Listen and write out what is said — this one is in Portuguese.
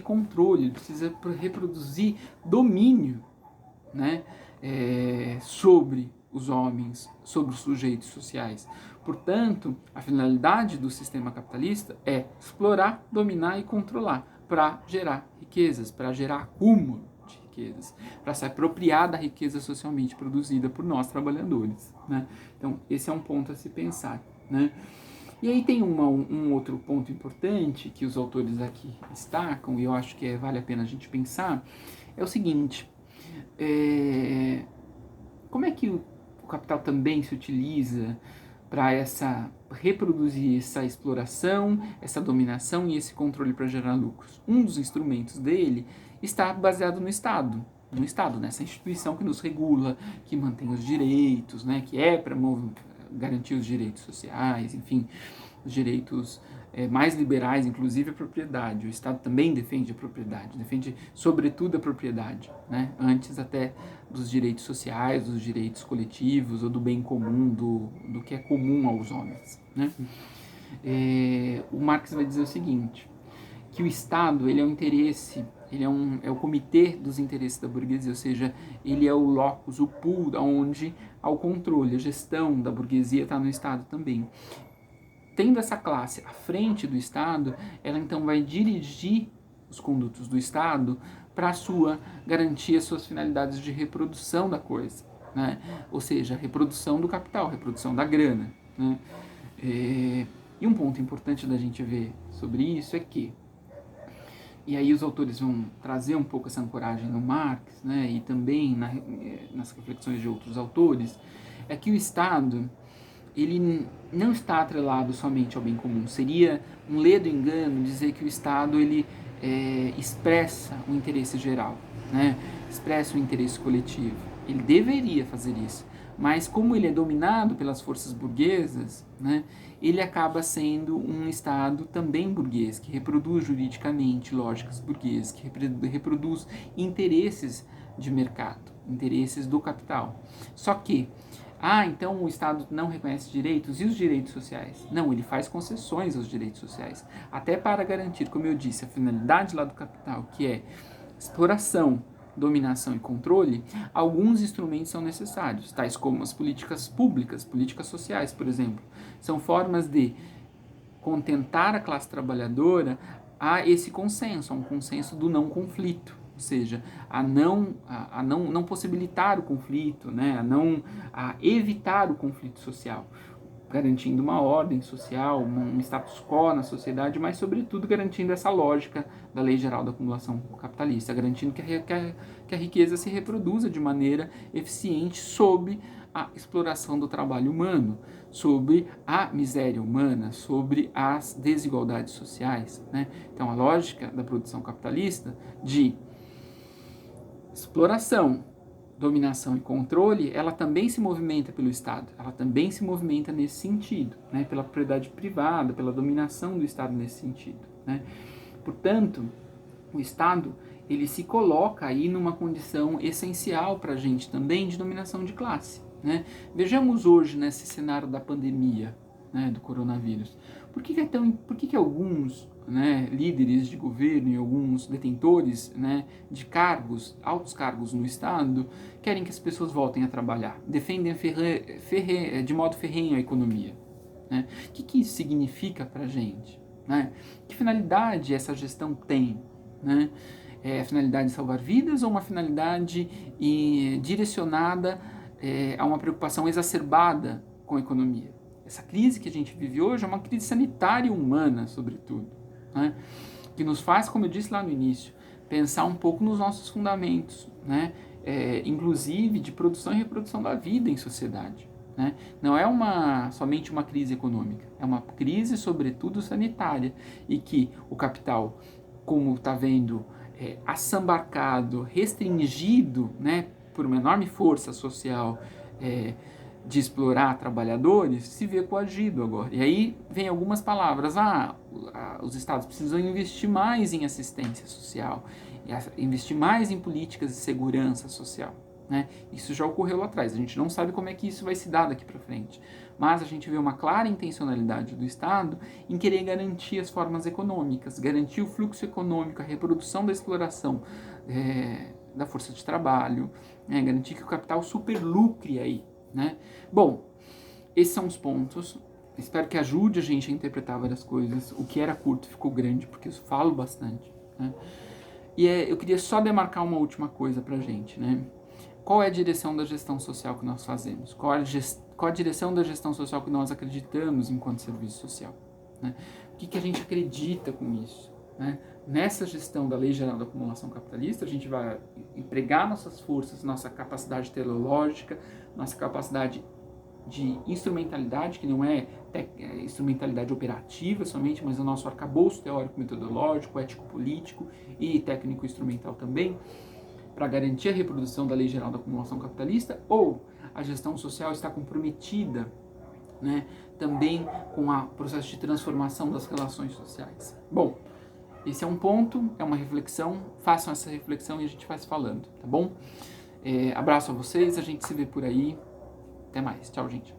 controle, ele precisa reproduzir domínio, né, sobre os homens, sobre os sujeitos sociais. Portanto, a finalidade do sistema capitalista é explorar, dominar e controlar para gerar riquezas, para gerar acúmulo de riquezas, para se apropriar da riqueza socialmente produzida por nós trabalhadores, né? Então, esse é um ponto a se pensar, né? E aí tem um outro ponto importante que os autores aqui destacam, e eu acho que vale a pena a gente pensar, é o seguinte: como é que o capital também se utiliza para reproduzir essa exploração, essa dominação e esse controle para gerar lucros? Um dos instrumentos dele está baseado no Estado, nessa instituição que nos regula, que mantém os direitos, né, que é para garantir os direitos sociais, enfim, os direitos mais liberais, inclusive a propriedade. O Estado também defende a propriedade, defende sobretudo a propriedade, né? Antes até dos direitos sociais, dos direitos coletivos ou do bem comum, do que é comum aos homens, né? O Marx vai dizer o seguinte, que o Estado ele é um interesse, ele é o comitê dos interesses da burguesia, ou seja, ele é o locus, o pool, onde há o controle, a gestão da burguesia está no Estado também. Tendo essa classe à frente do Estado, ela então vai dirigir os condutos do Estado para garantir as suas finalidades de reprodução da coisa, né? Ou seja, reprodução do capital, reprodução da grana, né? E um ponto importante da gente ver sobre isso é que, e aí os autores vão trazer um pouco essa ancoragem no Marx, né, e também nas reflexões de outros autores, é que o Estado ele não está atrelado somente ao bem comum. Seria um ledo engano dizer que o Estado ele expressa o interesse geral, né? Expressa o interesse coletivo. Ele deveria fazer isso, mas como ele é dominado pelas forças burguesas, né, ele acaba sendo um Estado também burguês, que reproduz juridicamente lógicas burguesas, que reproduz interesses de mercado, interesses do capital. Só que então o Estado não reconhece direitos, e os direitos sociais? Não, ele faz concessões aos direitos sociais, até para garantir, como eu disse, a finalidade lá do capital, que é exploração, dominação e controle. Alguns instrumentos são necessários, tais como as políticas públicas, políticas sociais, por exemplo. São formas de contentar a classe trabalhadora a esse consenso, a um consenso do não conflito. Ou seja, a não possibilitar o conflito, né? a evitar o conflito social, garantindo uma ordem social, um status quo na sociedade, mas, sobretudo, garantindo essa lógica da lei geral da acumulação capitalista, garantindo que a riqueza se reproduza de maneira eficiente sob a exploração do trabalho humano, sobre a miséria humana, sobre as desigualdades sociais, né? Então, a lógica da produção capitalista de exploração, dominação e controle, ela também se movimenta pelo Estado, ela também se movimenta nesse sentido, né? Pela propriedade privada, pela dominação do Estado nesse sentido, né? Portanto, o Estado ele se coloca aí numa condição essencial para a gente também de dominação de classe, né? Vejamos hoje nesse cenário da pandemia, né, do coronavírus, por que alguns, né, líderes de governo e alguns detentores, né, de cargos, altos cargos no Estado, querem que as pessoas voltem a trabalhar, defendem de modo ferrenho a economia, né? O que isso significa para a gente, né? Que finalidade essa gestão tem, né? É a finalidade de salvar vidas ou uma finalidade direcionada a uma preocupação exacerbada com a economia? Essa crise que a gente vive hoje é uma crise sanitária e humana, sobretudo, né? Que nos faz, como eu disse lá no início, pensar um pouco nos nossos fundamentos, né? Inclusive de produção e reprodução da vida em sociedade, né? Não é somente uma crise econômica, é uma crise, sobretudo, sanitária, e que o capital, como está vendo, assambarcado, restringido, né, por uma enorme força social, de explorar trabalhadores, se vê coagido agora. E aí vem algumas palavras, os estados precisam investir mais em assistência social, investir mais em políticas de segurança social, né? Isso já ocorreu lá atrás, a gente não sabe como é que isso vai se dar daqui para frente, mas a gente vê uma clara intencionalidade do Estado em querer garantir as formas econômicas, garantir o fluxo econômico, a reprodução da exploração da força de trabalho, né? Garantir que o capital superlucre aí, né? Bom, esses são os pontos. Espero que ajude a gente a interpretar várias coisas. O que era curto ficou grande, porque eu falo bastante, né? E eu queria só demarcar uma última coisa pra gente, né? Qual é a direção da gestão social que nós fazemos? Qual a direção da gestão social que nós acreditamos enquanto serviço social, né? O que a gente acredita com isso, né? Nessa gestão da Lei Geral da Acumulação Capitalista, a gente vai empregar nossas forças, nossa capacidade teleológica, nossa capacidade de instrumentalidade, que não é instrumentalidade operativa somente, mas o nosso arcabouço teórico-metodológico, ético-político e técnico-instrumental também, para garantir a reprodução da Lei Geral da Acumulação Capitalista, ou a gestão social está comprometida, né, também com o processo de transformação das relações sociais. Bom, esse é um ponto, é uma reflexão, façam essa reflexão e a gente vai se falando, tá bom? Abraço a vocês, a gente se vê por aí. Até mais. Tchau, gente.